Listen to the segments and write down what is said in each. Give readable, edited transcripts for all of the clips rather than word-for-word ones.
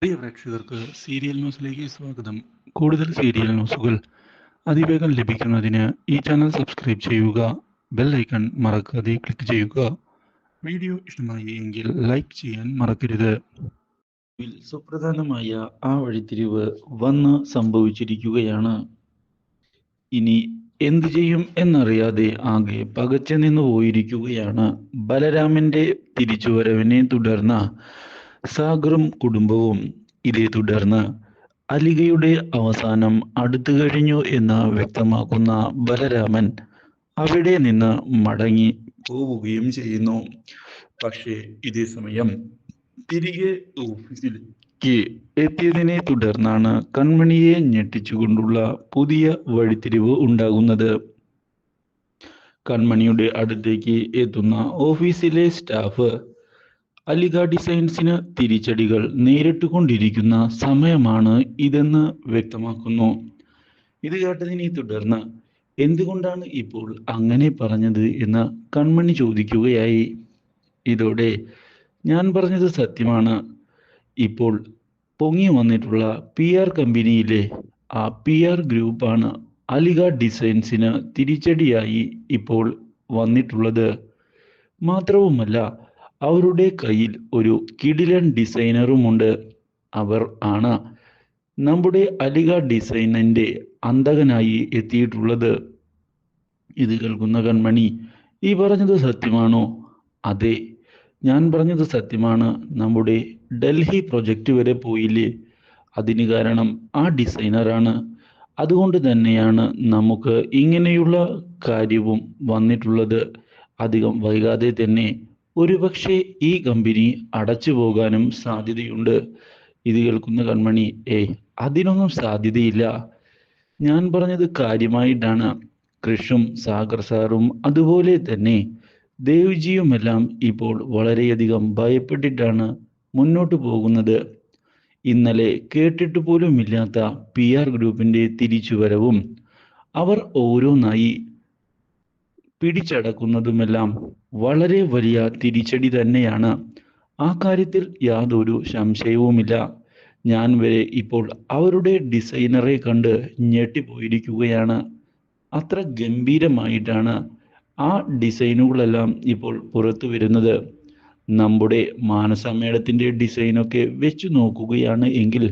പ്രിയ പ്രേക്ഷകർക്ക് സീരിയൽ ന്യൂസിലേക്ക് സ്വാഗതം. കൂടുതൽ സീരിയൽ ന്യൂസുകൾ അതിവേഗം ലഭിക്കുന്നതിന് ഈ ചാനൽ സബ്സ്ക്രൈബ് ചെയ്യുക. ബെൽ ഐക്കൺ മറക്കാതെ ക്ലിക്ക് ചെയ്യുക. വീഡിയോ ഇഷ്ടമായി എങ്കിൽ ലൈക്ക് ചെയ്യാൻ മറക്കരുത്. സുപ്രധാനമായ ആ വഴിത്തിരിവ് വന്ന് സംഭവിച്ചിരിക്കുകയാണ്. ഇനി എന്തു ചെയ്യും എന്നറിയാതെ ആകെ പകച്ചു നിന്നു പോയിരിക്കുകയാണ്. ബലരാമന്റെ തിരിച്ചുവരവിനെ തുടർന്ന് സാഗറും കുടുംബവും. ഇതേ തുടർന്ന് അലികയുടെ അവസാനം അടുത്തു കഴിഞ്ഞു എന്ന് വ്യക്തമാക്കുന്ന ബലരാമൻ അവിടെ നിന്ന് മടങ്ങി പോവുകയും ചെയ്യുന്നു. പക്ഷേ ഇതേ സമയം തിരികെ ഓഫീസിലേക്ക് എത്തിയതിനെ തുടർന്നാണ് കൺമണിയെ ഞെട്ടിച്ചുകൊണ്ടുള്ള പുതിയ വഴിത്തിരിവ് ഉണ്ടാകുന്നത്. കൺമണിയുടെ അടുത്തേക്ക് എത്തുന്ന ഓഫീസിലെ സ്റ്റാഫ് അലിക ഡിസൈൻസിന് തിരിച്ചടികൾ നേരിട്ടുകൊണ്ടിരിക്കുന്ന സമയമാണ് ഇതെന്ന് വ്യക്തമാക്കുന്നു. ഇത് കേട്ടതിനെ തുടർന്ന് എന്തുകൊണ്ടാണ് ഇപ്പോൾ അങ്ങനെ പറഞ്ഞത് എന്ന് കൺമണി ചോദിക്കുകയായി. ഇതോടെ ഞാൻ പറഞ്ഞത് സത്യമാണ്. ഇപ്പോൾ പൊങ്ങി വന്നിട്ടുള്ള PR കമ്പനിയിലെ ആ PR ഗ്രൂപ്പാണ് അലിക ഡിസൈൻസിന് തിരിച്ചടിയായി ഇപ്പോൾ വന്നിട്ടുള്ളത്. മാത്രവുമല്ല, അവരുടെ കയ്യിൽ ഒരു കിടിലൻ ഡിസൈനറുമുണ്ട്. അവർ ആണ് നമ്മുടെ അലിക ഡിസൈനിന്റെ അന്തകനായി എത്തിയിട്ടുള്ളത്. ഇത് കേൾക്കുന്ന കൺമണി, ഈ പറഞ്ഞത് സത്യമാണോ? അതെ, ഞാൻ പറഞ്ഞത് സത്യമാണ്. നമ്മുടെ ഡൽഹി പ്രൊജക്റ്റ് വരെ പോയില്ലേ, അതിന് കാരണം ആ ഡിസൈനറാണ്. അതുകൊണ്ട് തന്നെയാണ് നമുക്ക് ഇങ്ങനെയുള്ള കാര്യവും വന്നിട്ടുള്ളത്. അധികം വൈകാതെ തന്നെ ഒരുപക്ഷെ ഈ കമ്പനി അടച്ചു പോകാനും സാധ്യതയുണ്ട്. ഇത് കേൾക്കുന്ന കൺമണി, അതിനൊന്നും സാധ്യതയില്ല. ഞാൻ പറഞ്ഞത് കാര്യമായിട്ടാണ്. കൃഷും സാഗർ സാറും അതുപോലെ തന്നെ ദേവ്ജിയുമെല്ലാം ഇപ്പോൾ വളരെയധികം ഭയപ്പെട്ടിട്ടാണ് മുന്നോട്ട് പോകുന്നത്. ഇന്നലെ കേട്ടിട്ട് പോലുമില്ലാത്ത PR ഗ്രൂപ്പിന്റെ തിരിച്ചുവരവും അവർ ഓരോന്നായി പിടിച്ചടക്കുന്നതുമെല്ലാം വളരെ വലിയ തിരിച്ചടി തന്നെയാണ്. ആ കാര്യത്തിൽ യാതൊരു സംശയവുമില്ല. ഞാൻ വരെ ഇപ്പോൾ അവരുടെ ഡിസൈനറെ കണ്ട് ഞെട്ടിപ്പോയിരിക്കുകയാണ്. അത്ര ഗംഭീരമായിട്ടാണ് ആ ഡിസൈനുകളെല്ലാം ഇപ്പോൾ പുറത്തു വരുന്നത്. നമ്മുടെ മാനസ മേഡത്തിന്റെ ഡിസൈനൊക്കെ വെച്ചു നോക്കുകയാണ് എങ്കിൽ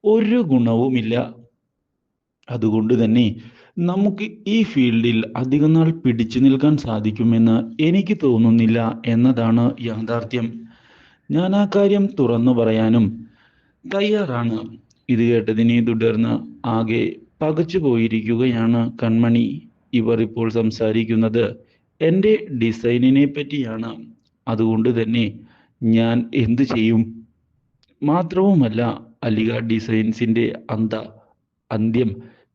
ഒരു ഗുണവുമില്ല. അതുകൊണ്ട് തന്നെ നമുക്ക് ഈ ഫീൽഡിൽ അധികം നാൾ പിടിച്ചു നിൽക്കാൻ സാധിക്കുമെന്ന് എനിക്ക് തോന്നുന്നില്ല എന്നതാണ് യാഥാർത്ഥ്യം. ഞാൻ ആ കാര്യം തുറന്നു പറയാനും തയ്യാറാണ്. ഇത് കേട്ടതിനെ തുടർന്ന് ആകെ പകച്ചു പോയിരിക്കുകയാണ് കൺമണി. ഇവർ ഇപ്പോൾ സംസാരിക്കുന്നത് എൻ്റെ ഡിസൈനിനെ പറ്റിയാണ്. അതുകൊണ്ട് തന്നെ ഞാൻ എന്തു ചെയ്യും? മാത്രവുമല്ല, അലിക ഡിസൈൻസിന്റെ അന്ത്യം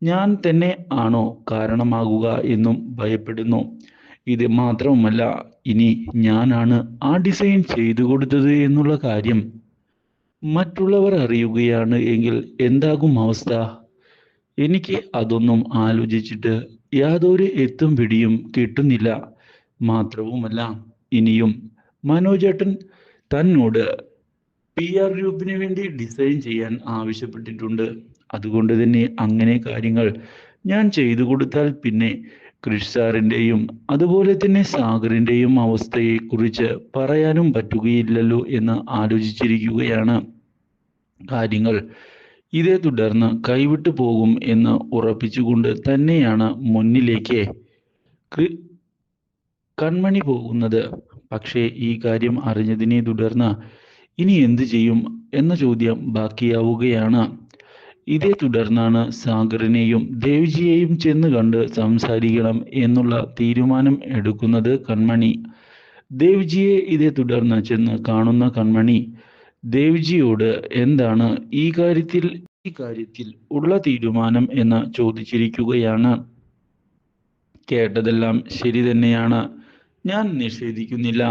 ഞാൻ തന്നെ ആണോ കാരണമാകുക എന്നും ഭയപ്പെടുന്നു. ഇത് മാത്രവുമല്ല, ഇനി ഞാനാണ് ആ ഡിസൈൻ ചെയ്തു കൊടുത്തത് എന്നുള്ള കാര്യം മറ്റുള്ളവർ അറിയുകയാണ് എങ്കിൽ എന്താകും അവസ്ഥ? എനിക്ക് അതൊന്നും ആലോചിച്ചിട്ട് യാതൊരു എത്തും പിടിയും കിട്ടുന്നില്ല. മാത്രവുമല്ല, ഇനിയും മനോജേട്ടൻ തന്നോട് PR ഗ്രൂപ്പിന് വേണ്ടി ഡിസൈൻ ചെയ്യാൻ ആവശ്യപ്പെട്ടിട്ടുണ്ട്. അതുകൊണ്ട് തന്നെ അങ്ങനെ കാര്യങ്ങൾ ഞാൻ ചെയ്തു കൊടുത്താൽ പിന്നെ കൃഷ് സാറിൻ്റെയും അതുപോലെ തന്നെ സാഗറിൻ്റെയും അവസ്ഥയെ കുറിച്ച് പറയാനും പറ്റുകയില്ലല്ലോ എന്ന് ആലോചിച്ചിരിക്കുകയാണ്. കാര്യങ്ങൾ ഇതേ തുടർന്ന് കൈവിട്ടു പോകും എന്ന് ഉറപ്പിച്ചുകൊണ്ട് തന്നെയാണ് മുന്നിലേക്ക് കൺമണി പോകുന്നത്. പക്ഷേ ഈ കാര്യം അറിഞ്ഞതിനെ തുടർന്ന് ഇനി എന്തു ചെയ്യും എന്ന ചോദ്യം ബാക്കിയാവുകയാണ്. ഇതേ തുടർന്നാണ് സാഗറിനെയും ദേവ്ജിയെയും ചെന്ന് കണ്ട് സംസാരിക്കണം എന്നുള്ള തീരുമാനം എടുക്കുന്നത് കൺമണി. ദേവ്ജിയെ ഇതേ തുടർന്ന് ചെന്ന് കാണുന്ന കൺമണി ദേവ്ജിയോട് എന്താണ് ഈ കാര്യത്തിൽ ഉള്ള തീരുമാനം എന്ന് ചോദിച്ചിരിക്കുകയാണ്. കേട്ടതെല്ലാം ശരി തന്നെയാണ്, ഞാൻ നിഷേധിക്കുന്നില്ല.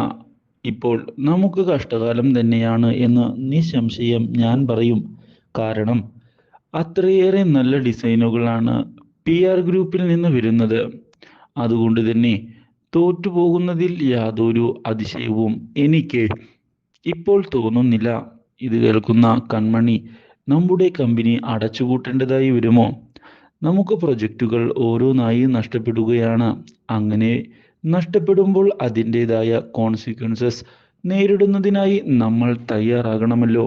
ഇപ്പോൾ നമുക്ക് കഷ്ടകാലം തന്നെയാണ് എന്ന് നിസ്സംശയം ഞാൻ പറയും. കാരണം അത്രയേറെ നല്ല ഡിസൈനുകളാണ് PR ഗ്രൂപ്പിൽ നിന്ന് വരുന്നത്. അതുകൊണ്ട് തന്നെ തോറ്റുപോകുന്നതിൽ യാതൊരു അതിശയവും എനിക്ക് ഇപ്പോൾ തോന്നുന്നില്ല. ഇത് കേൾക്കുന്ന കൺമണി, നമ്മുടെ കമ്പനി അടച്ചുപൂട്ടേണ്ടതായി വരുമോ? നമുക്ക് പ്രൊജക്റ്റുകൾ ഓരോന്നായി നഷ്ടപ്പെടുകയാണ്. അങ്ങനെ നഷ്ടപ്പെടുമ്പോൾ അതിൻ്റെതായ കോൺസിക്വൻസസ് നേരിടുന്നതിനായി നമ്മൾ തയ്യാറാകണമല്ലോ.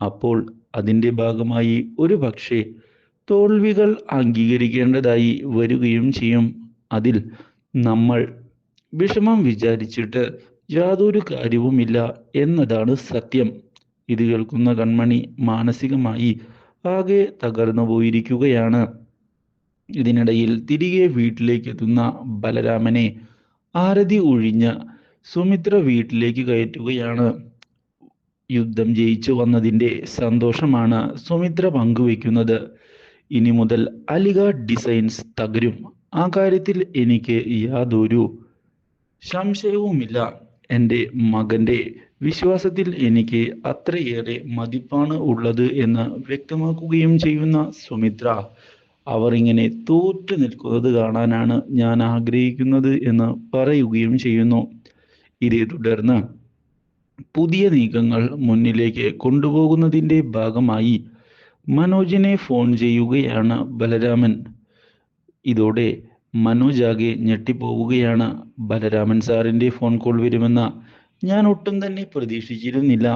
അപ്പോൾ അതിൻ്റെ ഭാഗമായി ഒരു പക്ഷേ തോൽവികൾ അംഗീകരിക്കേണ്ടതായി വരികയും ചെയ്യും. അതിൽ നമ്മൾ വിഷമം വിചാരിച്ചിട്ട് യാതൊരു കാര്യവുമില്ല എന്നതാണ് സത്യം. ഇത് കേൾക്കുന്ന കൺമണി മാനസികമായി ആകെ തകർന്നു പോയിരിക്കുകയാണ്. ഇതിനിടയിൽ തിരികെ വീട്ടിലേക്ക് എത്തുന്ന ബലരാമനെ ആരതി ഒഴിഞ്ഞ് സുമിത്ര വീട്ടിലേക്ക് കയറ്റുകയാണ്. യുദ്ധം ജയിച്ചു വന്നതിൻ്റെ സന്തോഷമാണ് സുമിത്ര പങ്കുവെക്കുന്നത്. ഇനി മുതൽ അലിഗ ഡിസൈൻസ് തകരും, ആ കാര്യത്തിൽ എനിക്ക് യാതൊരു സംശയവുമില്ല. എൻ്റെ മകൻ്റെ വിശ്വാസത്തിൽ എനിക്ക് അത്രയേറെ മതിപ്പാണ് ഉള്ളത് എന്ന് വ്യക്തമാക്കുകയും ചെയ്യുന്ന സുമിത്ര, അവർ ഇങ്ങനെ തോറ്റു നിൽക്കുന്നത് കാണാനാണ് ഞാൻ ആഗ്രഹിക്കുന്നത് എന്ന് പറയുകയും ചെയ്യുന്നു. ഇതേ തുടർന്ന് പുതിയ നീക്കങ്ങൾ മുന്നിലേക്ക് കൊണ്ടുപോകുന്നതിൻ്റെ ഭാഗമായി മനോജിനെ ഫോൺ ചെയ്യുകയാണ് ബലരാമൻ. ഇതോടെ മനോജ് ആകെ ഞെട്ടിപ്പോവുകയാണ്. ബലരാമൻ സാറിൻ്റെ ഫോൺ കോൾ വരുമെന്ന് ഞാൻ ഒട്ടും തന്നെ പ്രതീക്ഷിച്ചിരുന്നില്ല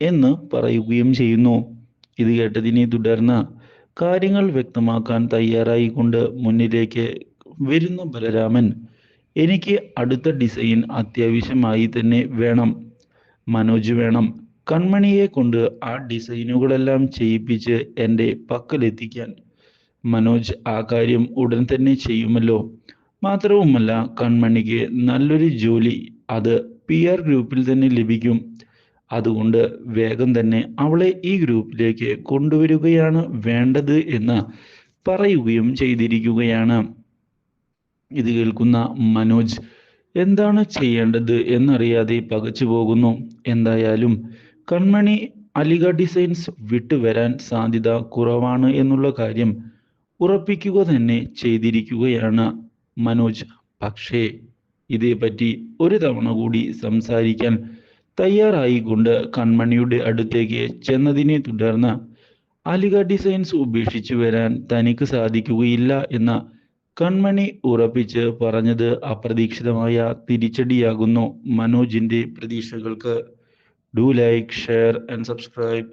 എന്ന് പറയുകയും ചെയ്യുന്നു. ഇത് കേട്ടതിനെ തുടർന്ന് കാര്യങ്ങൾ വ്യക്തമാക്കാൻ തയ്യാറായിക്കൊണ്ട് മുന്നിലേക്ക് വരുന്ന ബലരാമൻ, എനിക്ക് അടുത്ത ഡിസൈൻ അത്യാവശ്യമായി തന്നെ വേണം, മനോജ് വേണം കൺമണിയെ കൊണ്ട് ആ ഡിസൈനുകളെല്ലാം ചെയ്യിപ്പിച്ച് എൻ്റെ പക്കലെത്തിക്കാൻ. മനോജ് ആ കാര്യം ഉടൻ തന്നെ ചെയ്യുമല്ലോ. മാത്രവുമല്ല, കൺമണിക്ക് നല്ലൊരു ജോലി അത് PR ഗ്രൂപ്പിൽ തന്നെ ലഭിക്കും. അതുകൊണ്ട് വേഗം തന്നെ അവളെ ഈ ഗ്രൂപ്പിലേക്ക് കൊണ്ടുവരികയാണ് വേണ്ടത് എന്ന് പറയുകയും ചെയ്തിരിക്കുകയാണ്. ഇത് കേൾക്കുന്ന മനോജ് എന്താണ് ചെയ്യേണ്ടത് എന്നറിയാതെ പകച്ചു പോകുന്നു. എന്തായാലും കൺമണി അലിഗ ഡിസൈൻസ് വിട്ടുവരാൻ സാധ്യത കുറവാണ് എന്നുള്ള കാര്യം ഉറപ്പിക്കുക തന്നെ ചെയ്തിരിക്കുകയാണ് മനോജ്. പക്ഷേ ഇതേപ്പറ്റി ഒരു തവണ കൂടി സംസാരിക്കാൻ തയ്യാറായിക്കൊണ്ട് കൺമണിയുടെ അടുത്തേക്ക് ചെന്നതിനെ തുടർന്ന് അലിഗ ഡിസൈൻസ് ഉപേക്ഷിച്ചു വരാൻ തനിക്ക് സാധിക്കുകയില്ല എന്ന കൺമണി ഉറപ്പിച്ച് പറഞ്ഞത് അപ്രതീക്ഷിതമായ തിരിച്ചടിയാകുന്നു മനോജിന്റെ പ്രതീക്ഷകൾക്ക്. Do like, share and subscribe.